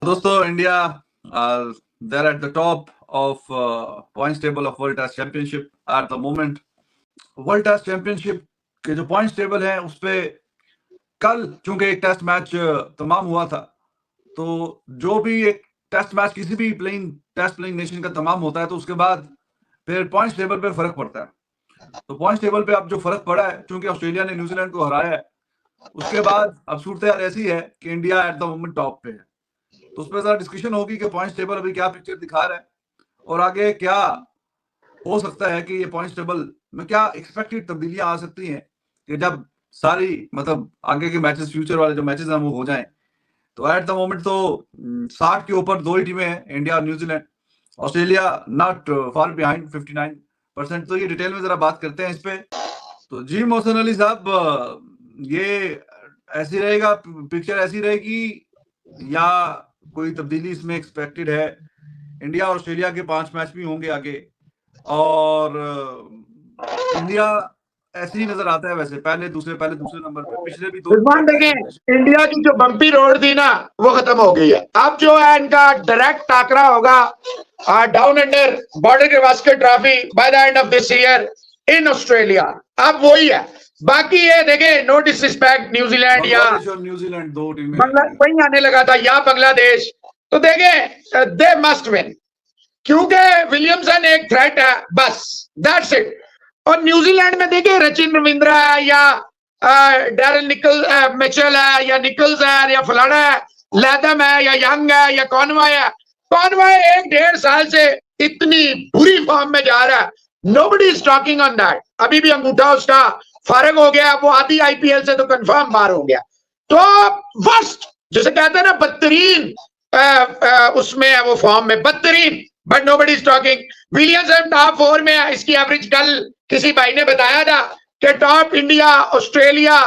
दोस्तों India they're at the top of points table of World Test Championship at the moment. World test championship के जो points table है उस पे कल चूंकि एक टेस्ट मैच तमाम हुआ था, तो जो भी एक टेस्ट मैच किसी भी टेस्ट प्लेइंग नेशन का तमाम होता है तो उसके बाद फिर पॉइंट्स टेबल पे फर्क पड़ता है। तो पॉइंट्स टेबल पे अब जो फर्क पड़ा है, चूंकि ऑस्ट्रेलिया ने न्यूजीलैंड को हराया है, उसके बाद अब सूरत हाल ऐसी है कि India at the moment top पे है। तो उस पर जरा डिस्कशन होगी कि पॉइंट्स टेबल अभी क्या पिक्चर दिखा रहा है और आगे क्या हो सकता है कि ये पॉइंट्स टेबल में क्या एक्सपेक्टेड तब्दीलियां आ सकती हैं कि जब सारी मतलब आगे के मैचेस, फ्यूचर वाले जो मैचेस हैं वो हो जाएं। तो एट द मोमेंट तो 60 के ऊपर दो ही टीमें हैं, इंडिया और New Zealand. Australia not far behind 59%। तो ये डिटेल में जरा बात करते हैं इस पे। तो जी मोहसिन अली साहब, ये ऐसी रहेगा, पिक्चर ऐसी रहेगी या कोई तब्दीली इसमें एक्सपेक्टेड है? इंडिया और ऑस्ट्रेलिया के 5 मैच भी होंगे आगे और इंडिया ऐसे ही नजर आता है वैसे पहले दूसरे नंबर पे, पिछले भी दो। देखें, इंडिया की जो बम्पी रोड थी ना वो खत्म हो गई है। अब जो है इनका डायरेक्ट टाकरा होगा down under border Gavaskar trophy by the end of this year in Australia. अब वही है। बाकी ये देखें, नो डिसरिस्पेक्ट न्यूजीलैंड या न्यूजीलैंड दो टीमें वही आने लगा था या बांग्लादेश, तो देखें दे मस्ट विन क्योंकि विलियमसन एक थ्रेट है, बस दैट्स इट। और न्यूजीलैंड में देखिए रचिन रविंद्रा है या डैरल मिचेल है या निकल्स है या फलाना है, लैदम है या यंग है या कॉनवाय है। कॉनवाय 1-1.5 साल से इतनी बुरी फॉर्म में जा रहा है, nobody is talking on that. अभी भी अंगूठा उसका फारग हो गया, वो आधी आईपीएल से तो कंफर्म बाहर हो गया। तो वर्स्ट जैसे कहते हैं ना, बदतरीन उसमें है वो फॉर्म में, बदतरीन, but nobody is talking. Williamson top 4 में है। इसकी एवरेज कल किसी भाई ने बताया था कि टॉप इंडिया, ऑस्ट्रेलिया,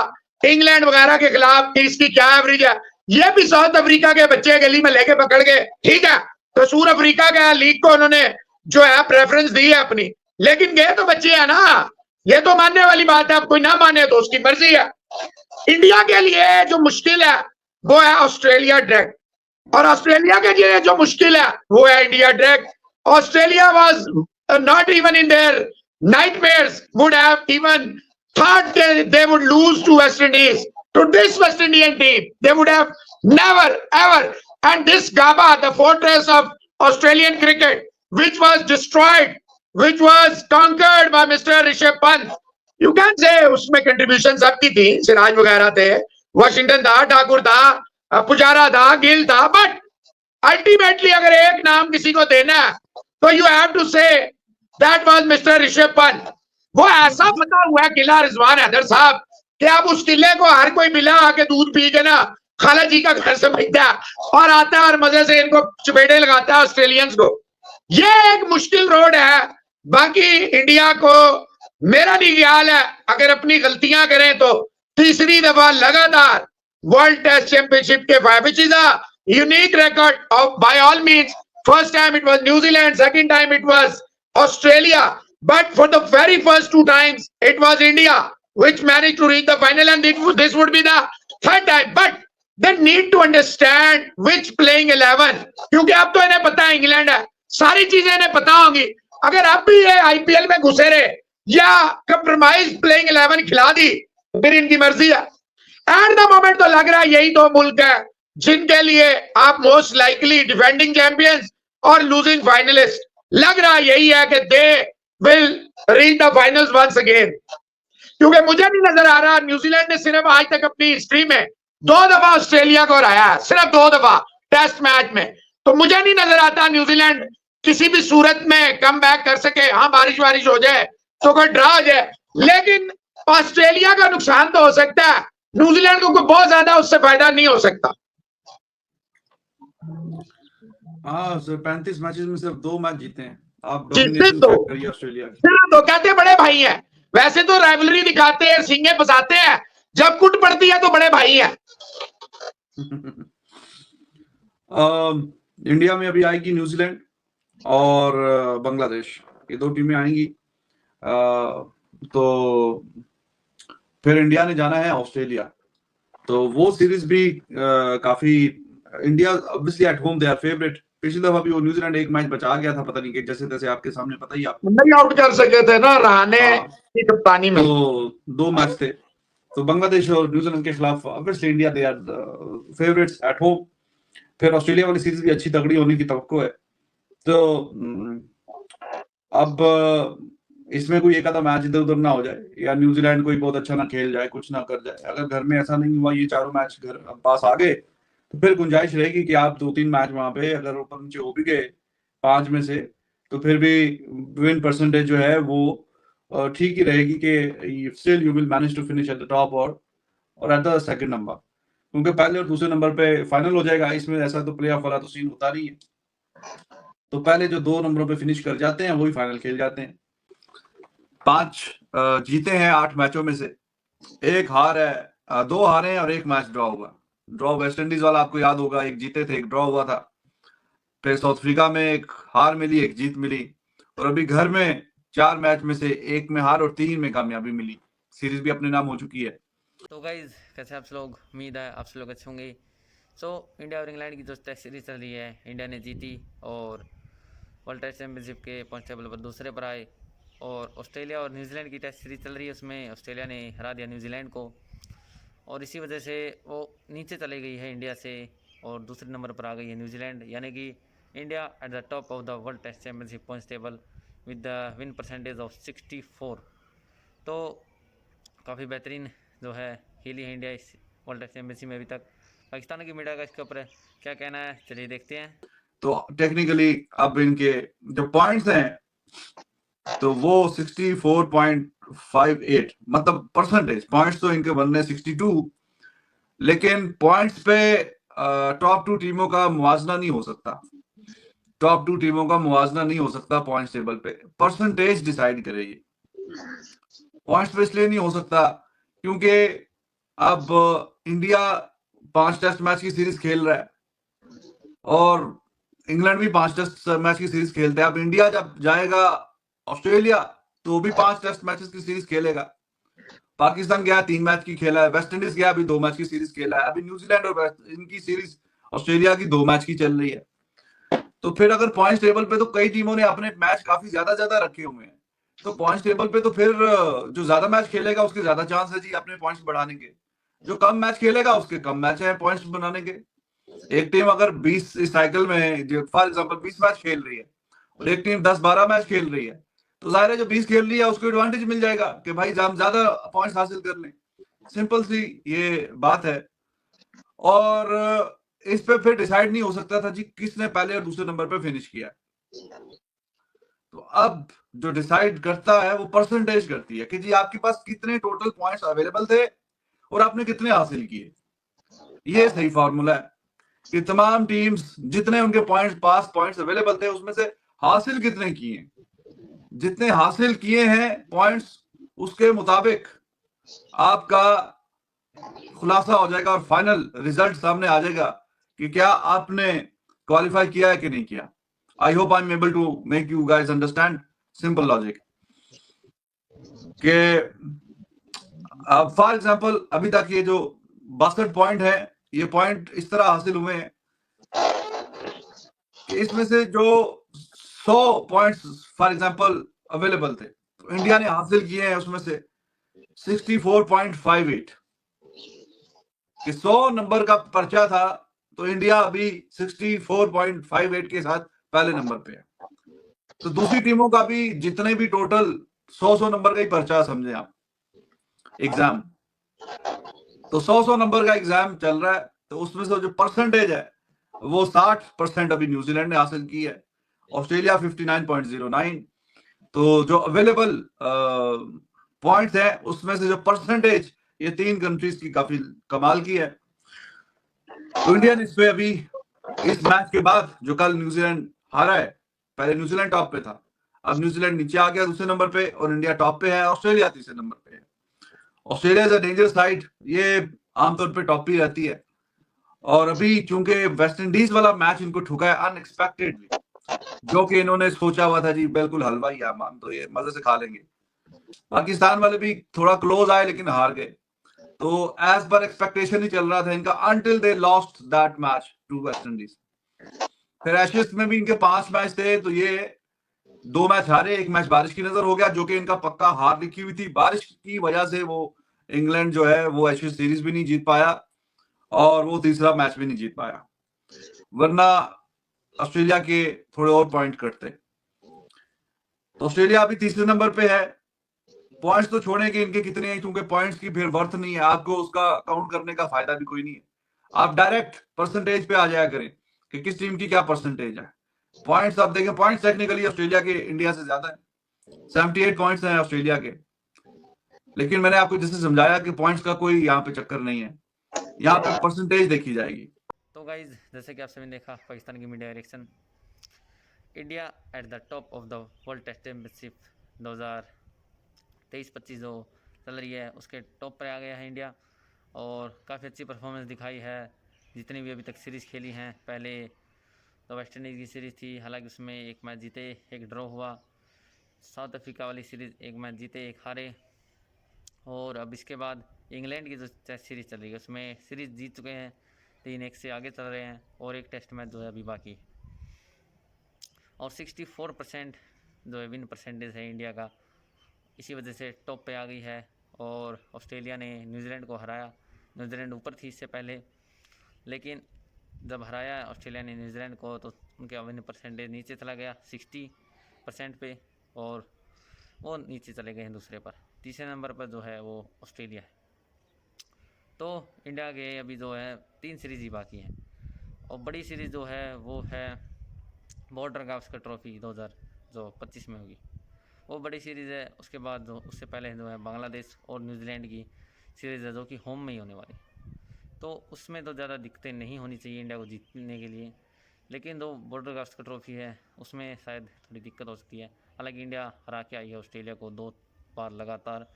इंग्लैंड वगैरह के खिलाफ इसकी क्या एवरेज है। ये भी साउथ अफ्रीका के बच्चे गली में लेके पकड़ के, ठीक है, कसूर अफ्रीका का लीग को उन्होंने जो है प्रेफरेंस दी है अपनी, लेकिन गए तो बच्चे है ना, ये तो मानने वाली बात है। अब कोई ना माने तो उसकी मर्जी है। इंडिया के लिए जो मुश्किल है वो है ऑस्ट्रेलिया डायरेक्ट, और ऑस्ट्रेलिया के लिए जो मुश्किल है वो है India direct. Australia was not even in their nightmares, would have even thought they would lose to West Indies, to this West Indian team. They would have never ever. And this Gabba, the fortress of Australian cricket, which was destroyed, which was conquered by Mr. Rishabh Pant, you can say उसमें contribution सबकी थी, सिराज वगैरह थे, Washington था, ठाकुर था, पुजारा था, गिल था, but ultimately अगर एक नाम किसी को देना है तो you have to say that was mister Rishabh Pant. वो ऐसा बना हुआ है किला रिजवान हैदर साहब कि अब उस किले को हर कोई मिला आके दूध पी के ना खाला जी का घर समझता है और आता है और मजे से इनको चपेटे लगाता है ऑस्ट्रेलियंस को। ये एक मुश्किल रोड है। बाकी इंडिया को मेरा नहीं ख्याल है, अगर अपनी गलतियां करें तो तीसरी दफा लगातार वर्ल्ड टेस्ट चैंपियनशिप के which is a unique record of by all means. First time it was New Zealand, second time it was Australia, but for the very first 2 times it was India which managed to reach the final, and this would be the third time. But they need to understand which playing 11, क्योंकि अब तो इन्हें पता है England है, सारी चीजें इन्हें पता होंगी। अगर अब भी ये आईपीएल में घुसे रहे या कंप्रोमाइज प्लेइंग 11 खिला दी फिर इनकी मर्जी है। एट द मोमेंट तो लग रहा है यही 2 मुल्क है जिनके लिए आप मोस्ट लाइकली डिफेंडिंग चैंपियंस और लूजिंग फाइनलिस्ट, लग रहा यही है कि they will reach the finals once again. क्योंकि मुझे नहीं नजर आ रहा, न्यूजीलैंड ने सिर्फ आज तक अपनी हिस्ट्री में 2 दफा ऑस्ट्रेलिया को हराया है, सिर्फ 2 दफा टेस्ट मैच में। तो मुझे नहीं नजर आता न्यूजीलैंड किसी भी सूरत में कम बैक कर सके। हाँ, बारिश हो जाए तो कोई ड्रा हो जाए, लेकिन ऑस्ट्रेलिया का नुकसान तो हो सकता है, न्यूजीलैंड को कोई बहुत ज्यादा उससे फायदा नहीं हो सकता। हाँ सर, 35 मैचेस में सिर्फ 2 मैच जीते हैं। आप ऑस्ट्रेलिया तो कहते बड़े भाई हैं, वैसे तो राइवलरी दिखाते हैं, सींगे फंसाते हैं, जब कुट पड़ती है तो बड़े भाई हैं। इंडिया में अभी आएगी न्यूजीलैंड और बांग्लादेश, ये 2 टीमें आएंगी। तो फिर इंडिया ने जाना है ऑस्ट्रेलिया, तो वो सीरीज भी काफी India obviously at home they are favourite. पिछली दफा भी वो न्यूजीलैंड एक मैच बचा गया था, पता नहीं कि जैसे तैसे, आपके सामने पता ही आपको। नहीं आउट कर सके थे ना रहाणे हाँ, की कप्तानी में। तो 2 मैच थे, तो बांग्लादेश और न्यूजीलैंड के खिलाफ obviously India they are favourites at home. फिर ऑस्ट्रेलिया वाली सीरीज भी अच्छी तगड़ी होने की तवक्को है। तो अब इसमें कोई एक आधा मैच इधर उधर ना हो जाए, या न्यूजीलैंड कोई बहुत अच्छा ना खेल जाए, कुछ ना कर जाए। अगर घर में ऐसा नहीं हुआ, ये चारों मैच घर पास आ गए, तो फिर गुंजाइश रहेगी कि आप 2-3 मैच वहां पे अगर ऊपर नीचे हो भी गए 5 में से, तो फिर भी विन परसेंटेज जो है वो ठीक ही रहेगी कि still you will manage to finish at the top और एट द सेकंड नंबर, क्योंकि पहले और दूसरे नंबर पे फाइनल हो जाएगा। इसमें ऐसा तो प्ले ऑफ वाला तो सीन होता नहीं है, तो पहले जो 2 नंबरों पे फिनिश कर जाते हैं वही फाइनल खेल जाते हैं। 5 जीते हैं 8 मैचों में से, 1 हार है, 2 हारे हैं और 1 मैच ड्रॉ हुआ। ड्रॉ वेस्ट इंडीज वाला आपको याद होगा, 1 जीते थे 1 ड्रॉ हुआ था। फिर साउथ अफ्रीका में 1 हार मिली 1 जीत मिली, और अभी घर में 4 मैच में से 1 में हार और 3 में कामयाबी मिली। सीरीज भी अपने नाम हो चुकी है। तो गाइज कैसे आप लोग, उम्मीद है आप लोग अच्छे होंगे। सो इंडिया और इंग्लैंड की जो टेस्ट सीरीज चल रही है, इंडिया ने जीती और वर्ल्ड टेस्ट चैंपियनशिप के पॉइंट टेबल पर दूसरे पर आए। और ऑस्ट्रेलिया और न्यूजीलैंड की टेस्ट सीरीज चल रही है, उसमें ऑस्ट्रेलिया ने हरा दिया न्यूजीलैंड को, और इसी वजह से वो नीचे चली गई है इंडिया से और दूसरे नंबर पर आ गई है न्यूजीलैंड। यानी कि India at the top of the world test championship points table with the win percentage of 64। तो काफ़ी बेहतरीन जो है खेली है इंडिया इस वर्ल्ड टेस्ट चैंपियनशिप में अभी तक। पाकिस्तान की मीडिया का इसके ऊपर क्या कहना है, चलिए देखते हैं। तो टेक्निकली अब इनके जो पॉइंट्स हैं, तो वो 64.58, मतलब परसेंटेज पॉइंट्स तो इनके बनने 62, लेकिन पॉइंट्स पे टॉप 2 टीमों का मुवाजना नहीं हो सकता। टॉप 2 टीमों का मुवाजना नहीं हो सकता पॉइंट्स टेबल पे, परसेंटेज डिसाइड करेगी। पॉइंट्स पे इसलिए नहीं हो सकता क्योंकि अब इंडिया 5 टेस्ट मैच की सीरीज खेल रहा है और इंग्लैंड भी 5 टेस्ट मैच की सीरीज खेलते हैं। अब इंडिया जब जाएगा ऑस्ट्रेलिया तो भी 5 टेस्ट मैचेस की सीरीज खेलेगा। पाकिस्तान गया 3 मैच की खेला है, वेस्ट इंडीज गया अभी 2 मैच की सीरीज खेला है, अभी न्यूजीलैंड और इनकी सीरीज ऑस्ट्रेलिया की 2 मैच की चल रही है। तो फिर अगर पॉइंट्स टेबल पे तो कई टीमों ने अपने मैच काफी ज्यादा रखे हुए हैं, तो पॉइंट्स टेबल पे तो फिर जो ज्यादा मैच खेलेगा उसके ज्यादा चांस है जी अपने पॉइंट्स बढ़ाने के, जो कम मैच खेलेगा उसके कम मैच है पॉइंट्स बनाने के। एक टीम अगर 20 इस साइकिल में फॉर एग्जांपल 20 मैच खेल रही है और एक टीम 10-12 मैच खेल रही है, तो जाहिर है जो 20 खेल रही है उसको एडवांटेज मिल जाएगा कि भाई हम ज्यादा पॉइंट्स हासिल कर लें। सिंपल सी ये बात है। और इस पे फिर डिसाइड नहीं हो सकता था जी किसने पहले और दूसरे नंबर पे फिनिश किया। तो अब जो डिसाइड करता है वो परसेंटेज करती है कि जी आपके पास कितने टोटल पॉइंट्स अवेलेबल थे और आपने कितने हासिल किए। ये सही फॉर्मूला है कि तमाम टीम्स जितने उनके पॉइंट्स अवेलेबल थे उसमें से हासिल कितने किए, जितने हासिल किए हैं पॉइंट्स उसके मुताबिक आपका खुलासा हो जाएगा और फाइनल रिजल्ट सामने आ जाएगा कि क्या आपने क्वालिफाई किया है कि नहीं किया। I hope I am able to make you guys understand simple logic के फॉर एग्जांपल अभी तक ये जो 62 पॉइंट है, ये पॉइंट इस तरह हासिल हुए हैं कि इसमें से जो 100 पॉइंट्स फॉर एग्जांपल अवेलेबल थे तो इंडिया ने हासिल किए हैं उसमें से 64.58 कि 100 नंबर का पर्चा था तो इंडिया अभी 64.58 के साथ पहले नंबर पे है। तो दूसरी टीमों का भी जितने भी टोटल 100 नंबर का ही पर्चा समझे आप एग्जाम, तो 100 नंबर का एग्जाम चल रहा है, तो उसमें से जो परसेंटेज है वो 60% अभी न्यूजीलैंड ने हासिल की है, ऑस्ट्रेलिया 59.09। तो जो अवेलेबल पॉइंट्स है उसमें से जो परसेंटेज ये 3 कंट्रीज की काफी कमाल की है। तो इंडिया ने इस पे अभी इस मैच के बाद जो कल न्यूजीलैंड हारा है, पहले न्यूजीलैंड टॉप पे था, अब न्यूजीलैंड नीचे आ गया दूसरे नंबर पे और इंडिया टॉप पे है, ऑस्ट्रेलिया तीसरे नंबर पे है। Australia is a dangerous side, ये आमतौर पे टॉप ही रहती है। और अभी चूंकि वेस्ट इंडीज वाला मैच इनको ठुका है अनएक्सपेक्टेडली, जो कि इन्होंने सोचा हुआ था जी बिल्कुल हलवा ही है, मान तो ये मजे से खा लेंगे। पाकिस्तान वाले भी थोड़ा क्लोज आए लेकिन हार गए। तो एज पर एक्सपेक्टेशन ही चल रहा था इनका until they lost that match to West Indies. फिर एशेज में भी इनके 5 मैच थे, तो ये 2 मैच हारे, 1 मैच बारिश की नजर हो गया, जो कि इनका पक्का हार लिखी हुई थी। बारिश की वजह से वो इंग्लैंड जो है वो एशेज सीरीज भी नहीं जीत पाया और वो तीसरा मैच भी नहीं जीत पाया, वरना ऑस्ट्रेलिया के थोड़े और पॉइंट कटते। तो ऑस्ट्रेलिया अभी तीसरे नंबर पे है। पॉइंट्स तो छोड़ेंगे इनके कितने हैं, क्योंकि पॉइंट्स की फिर वर्थ नहीं है, आपको उसका काउंट करने का फायदा भी कोई नहीं है। आप डायरेक्ट परसेंटेज पे आ जाया करें कि किस टीम की क्या परसेंटेज है। पॉइंट्स आप देखें, पॉइंट्स टेक्निकली ऑस्ट्रेलिया के इंडिया से ज्यादा है, 78 पॉइंट्स हैं ऑस्ट्रेलिया के। लेकिन मैंने आपको जैसे समझाया कि पॉइंट्स का कोई यहाँ पे चक्कर नहीं है, यहाँ पे परसेंटेज देखी जाएगी। तो गाइज जैसे कि आप सभी ने देखा पाकिस्तान की media reaction, India at the top of the world test championship 2023-25 जो चल रही है उसके टॉप पर आ गया है इंडिया, और काफ़ी अच्छी परफॉर्मेंस दिखाई है जितनी भी अभी तक सीरीज़ खेली हैं। पहले तो वेस्ट इंडीज़ की सीरीज़ थी, हालांकि उसमें 1 मैच जीते 1 ड्रॉ हुआ। साउथ अफ्रीका वाली सीरीज़ 1 मैच जीते 1 हारे। और अब इसके बाद इंग्लैंड की जो टेस्ट सीरीज़ चल रही है उसमें सीरीज़ जीत चुके हैं, 3-1 से आगे चल रहे हैं, और 1 टेस्ट मैच जो है अभी बाकी। और 64% जो है विन परसेंटेज है इंडिया का, इसी वजह से टॉप पे आ गई है। और ऑस्ट्रेलिया ने न्यूजीलैंड को हराया, न्यूजीलैंड ऊपर थी इससे पहले, लेकिन जब हराया ऑस्ट्रेलिया ने न्यूजीलैंड को तो उनका विन परसेंटेज नीचे चला गया 60% पे, और वो नीचे चले गए हैं दूसरे पर। तीसरे नंबर पर जो है वो ऑस्ट्रेलिया है। तो इंडिया के अभी जो है 3 सीरीज़ ही बाकी हैं, और बड़ी सीरीज़ जो है वो है बॉर्डर गावस्कर ट्रॉफी 2025 में होगी, वो बड़ी सीरीज़ है। उसके बाद जो उससे पहले जो है बांग्लादेश और न्यूजीलैंड की सीरीज़ है जो कि होम में ही होने वाली, तो उसमें तो ज़्यादा दिक्कतें नहीं होनी चाहिए इंडिया को जीतने के लिए। लेकिन जो बॉर्डर गावस्कर ट्रॉफी है उसमें शायद थोड़ी दिक्कत हो सकती है। हालांकि इंडिया हरा के आई है ऑस्ट्रेलिया को 2 बार लगातार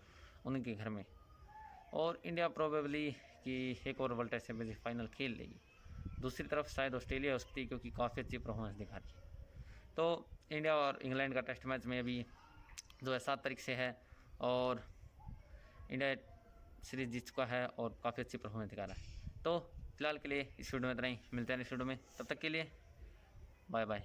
उनके घर में, और इंडिया प्रोबेबली कि एक और वर्ल्ड टेस्ट चैंपियनशिप फाइनल खेल लेगी। दूसरी तरफ शायद ऑस्ट्रेलिया हो सकती है, क्योंकि काफ़ी अच्छी परफॉर्मेंस दिखा रही है। तो इंडिया और इंग्लैंड का टेस्ट मैच में अभी जो है 7 तारीख से है, और इंडिया सीरीज जीत चुका है और काफ़ी अच्छी परफॉर्मेंस दिखा रहा है। तो फिलहाल के लिए इस वीडियो में इतना ही, मिलते हैं नेक्स्ट वीडियो में, तब तक के लिए बाय बाय।